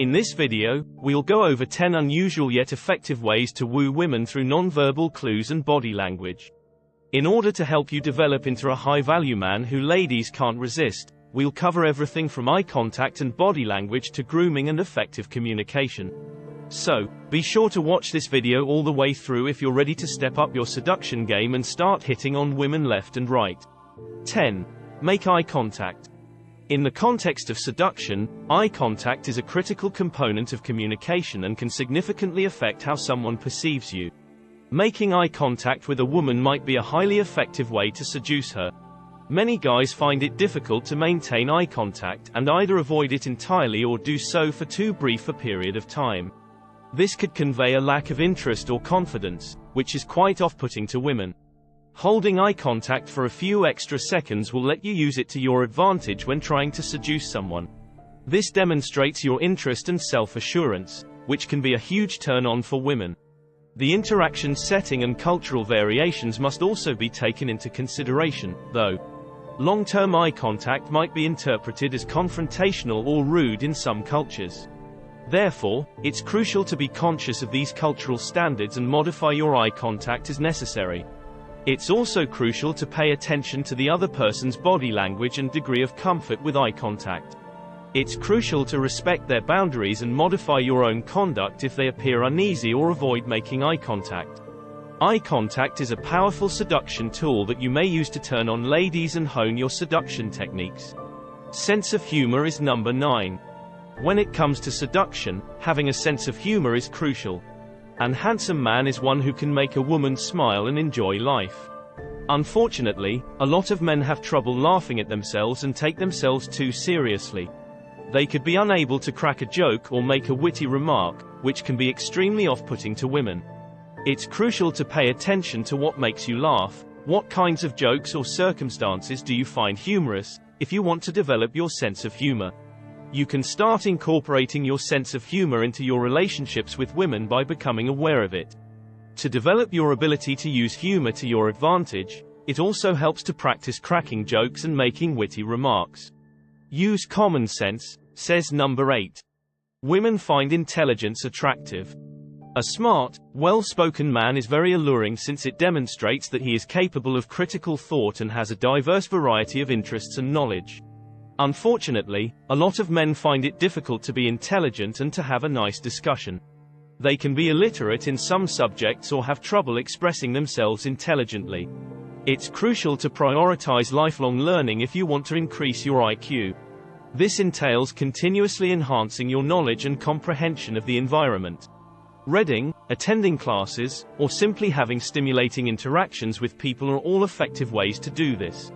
In this video, we'll go over 10 unusual yet effective ways to woo women through nonverbal clues and body language. In order to help you develop into a high-value man who ladies can't resist, we'll cover everything from eye contact and body language to grooming and effective communication. So, be sure to watch this video all the way through if you're ready to step up your seduction game and start hitting on women left and right. 10. Make eye contact. In the context of seduction, eye contact is a critical component of communication and can significantly affect how someone perceives you. Making eye contact with a woman might be a highly effective way to seduce her. Many guys find it difficult to maintain eye contact and either avoid it entirely or do so for too brief a period of time. This could convey a lack of interest or confidence, which is quite off-putting to women. Holding eye contact for a few extra seconds will let you use it to your advantage when trying to seduce someone. This demonstrates your interest and self-assurance, which can be a huge turn-on for women. The interaction setting and cultural variations must also be taken into consideration, though. Long-term eye contact might be interpreted as confrontational or rude in some cultures. Therefore, it's crucial to be conscious of these cultural standards and modify your eye contact as necessary. It's also crucial to pay attention to the other person's body language and degree of comfort with eye contact. It's crucial to respect their boundaries and modify your own conduct if they appear uneasy or avoid making eye contact. Eye contact is a powerful seduction tool that you may use to turn on ladies and hone your seduction techniques. Sense of humor is number 9. When it comes to seduction, having a sense of humor is crucial. An handsome man is one who can make a woman smile and enjoy life. Unfortunately, a lot of men have trouble laughing at themselves and take themselves too seriously. They could be unable to crack a joke or make a witty remark, which can be extremely off-putting to women. It's crucial to pay attention to what makes you laugh, what kinds of jokes or circumstances do you find humorous, if you want to develop your sense of humor. You can start incorporating your sense of humor into your relationships with women by becoming aware of it. To develop your ability to use humor to your advantage, it also helps to practice cracking jokes and making witty remarks. Use common sense, says number 8. Women find intelligence attractive. A smart, well-spoken man is very alluring since it demonstrates that he is capable of critical thought and has a diverse variety of interests and knowledge. Unfortunately, a lot of men find it difficult to be intelligent and to have a nice discussion. They can be illiterate in some subjects or have trouble expressing themselves intelligently. It's crucial to prioritize lifelong learning if you want to increase your IQ. This entails continuously enhancing your knowledge and comprehension of the environment. Reading, attending classes, or simply having stimulating interactions with people are all effective ways to do this.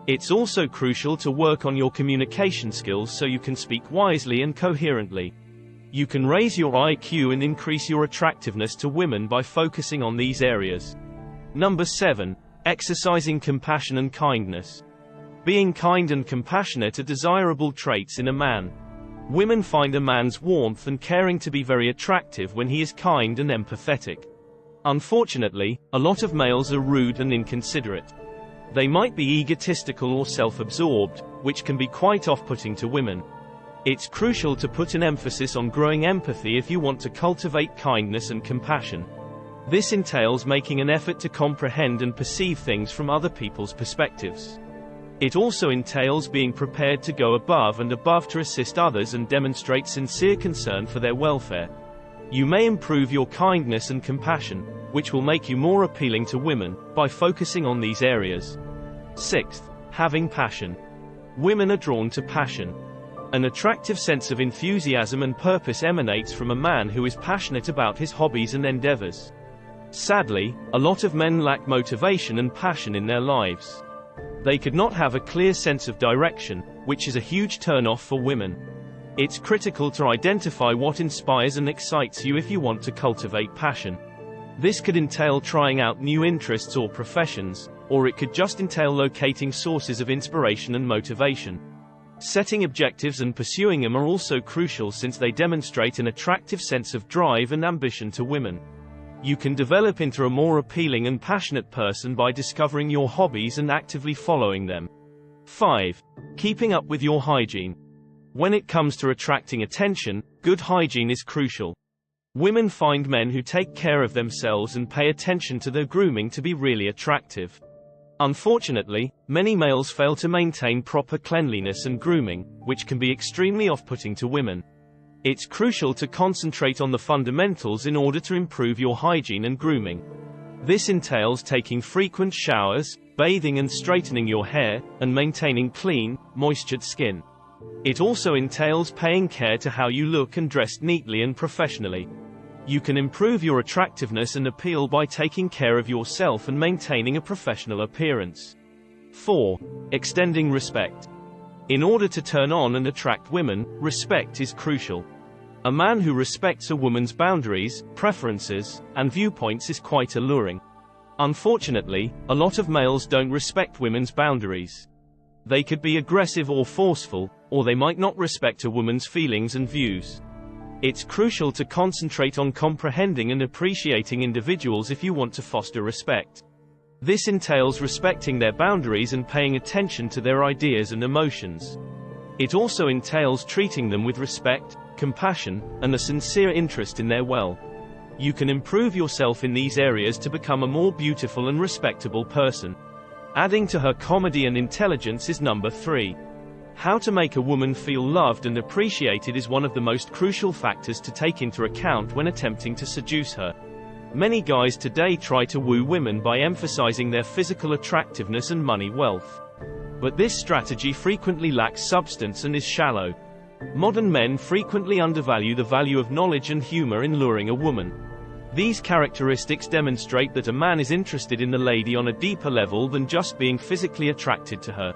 It's also crucial to work on your communication skills so you can speak wisely and coherently. You can raise your IQ and increase your attractiveness to women by focusing on these areas. Number 7. Exercising compassion and kindness. Being kind and compassionate are desirable traits in a man. Women find a man's warmth and caring to be very attractive when he is kind and empathetic. Unfortunately, a lot of males are rude and inconsiderate. They might be egotistical or self-absorbed, which can be quite off-putting to women. It's crucial to put an emphasis on growing empathy if you want to cultivate kindness and compassion. This entails making an effort to comprehend and perceive things from other people's perspectives. It also entails being prepared to go above and above to assist others and demonstrate sincere concern for their welfare. You may improve your kindness and compassion, which will make you more appealing to women, by focusing on these areas. 6th, having passion. Women are drawn to passion. An attractive sense of enthusiasm and purpose emanates from a man who is passionate about his hobbies and endeavors. Sadly, a lot of men lack motivation and passion in their lives. They could not have a clear sense of direction, which is a huge turn-off for women. It's critical to identify what inspires and excites you if you want to cultivate passion. This could entail trying out new interests or professions, or it could just entail locating sources of inspiration and motivation. Setting objectives and pursuing them are also crucial since they demonstrate an attractive sense of drive and ambition to women. You can develop into a more appealing and passionate person by discovering your hobbies and actively following them. 5. Keeping up with your hygiene. When it comes to attracting attention, good hygiene is crucial. Women find men who take care of themselves and pay attention to their grooming to be really attractive. Unfortunately, many males fail to maintain proper cleanliness and grooming, which can be extremely off-putting to women. It's crucial to concentrate on the fundamentals in order to improve your hygiene and grooming. This entails taking frequent showers, bathing and straightening your hair, and maintaining clean, moistured skin. It also entails paying care to how you look and dress neatly and professionally. You can improve your attractiveness and appeal by taking care of yourself and maintaining a professional appearance. 4. Extending respect. In order to turn on and attract women, respect is crucial. A man who respects a woman's boundaries, preferences, and viewpoints is quite alluring. Unfortunately, a lot of males don't respect women's boundaries. They could be aggressive or forceful, or they might not respect a woman's feelings and views. It's crucial to concentrate on comprehending and appreciating individuals if you want to foster respect. This entails respecting their boundaries and paying attention to their ideas and emotions. It also entails treating them with respect, compassion, and a sincere interest in their well. You can improve yourself in these areas to become a more beautiful and respectable person. Adding to her comedy and intelligence is number 3. How to make a woman feel loved and appreciated is one of the most crucial factors to take into account when attempting to seduce her. Many guys today try to woo women by emphasizing their physical attractiveness and money wealth. But this strategy frequently lacks substance and is shallow. Modern men frequently undervalue the value of knowledge and humor in luring a woman. These characteristics demonstrate that a man is interested in the lady on a deeper level than just being physically attracted to her.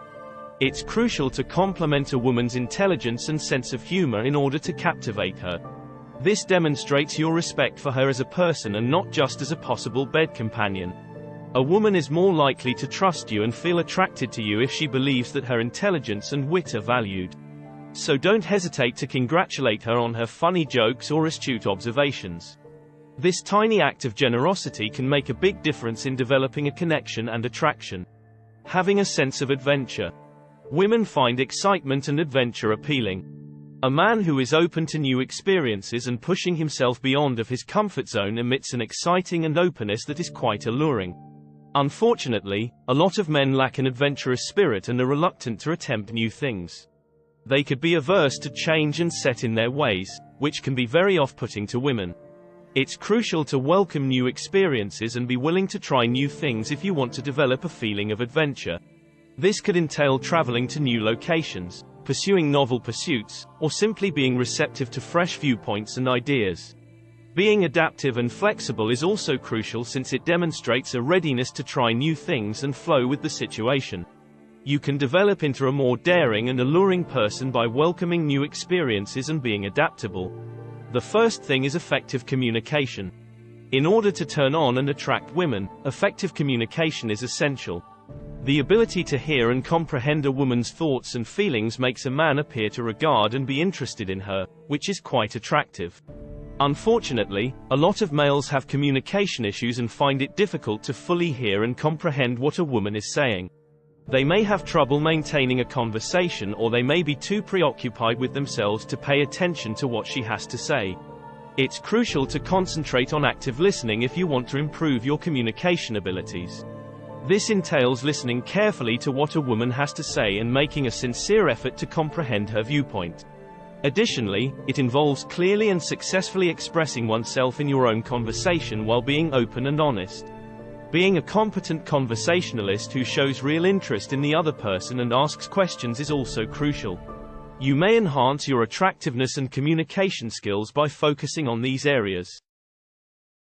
It's crucial to complement a woman's intelligence and sense of humor in order to captivate her. This demonstrates your respect for her as a person and not just as a possible bed companion. A woman is more likely to trust you and feel attracted to you if she believes that her intelligence and wit are valued. So don't hesitate to congratulate her on her funny jokes or astute observations. This tiny act of generosity can make a big difference in developing a connection and attraction. Having a sense of adventure. Women find excitement and adventure appealing. A man who is open to new experiences and pushing himself beyond of his comfort zone emits an exciting and openness that is quite alluring. Unfortunately, a lot of men lack an adventurous spirit and are reluctant to attempt new things. They could be averse to change and set in their ways, which can be very off-putting to women. It's crucial to welcome new experiences and be willing to try new things if you want to develop a feeling of adventure. This could entail traveling to new locations, pursuing novel pursuits, or simply being receptive to fresh viewpoints and ideas. Being adaptive and flexible is also crucial since it demonstrates a readiness to try new things and flow with the situation. You can develop into a more daring and alluring person by welcoming new experiences and being adaptable. The first thing is effective communication. In order to turn on and attract women, effective communication is essential. The ability to hear and comprehend a woman's thoughts and feelings makes a man appear to regard and be interested in her, which is quite attractive. Unfortunately, a lot of males have communication issues and find it difficult to fully hear and comprehend what a woman is saying. They may have trouble maintaining a conversation, or they may be too preoccupied with themselves to pay attention to what she has to say. It's crucial to concentrate on active listening if you want to improve your communication abilities. This entails listening carefully to what a woman has to say and making a sincere effort to comprehend her viewpoint. Additionally, it involves clearly and successfully expressing oneself in your own conversation while being open and honest. Being a competent conversationalist who shows real interest in the other person and asks questions is also crucial. You may enhance your attractiveness and communication skills by focusing on these areas.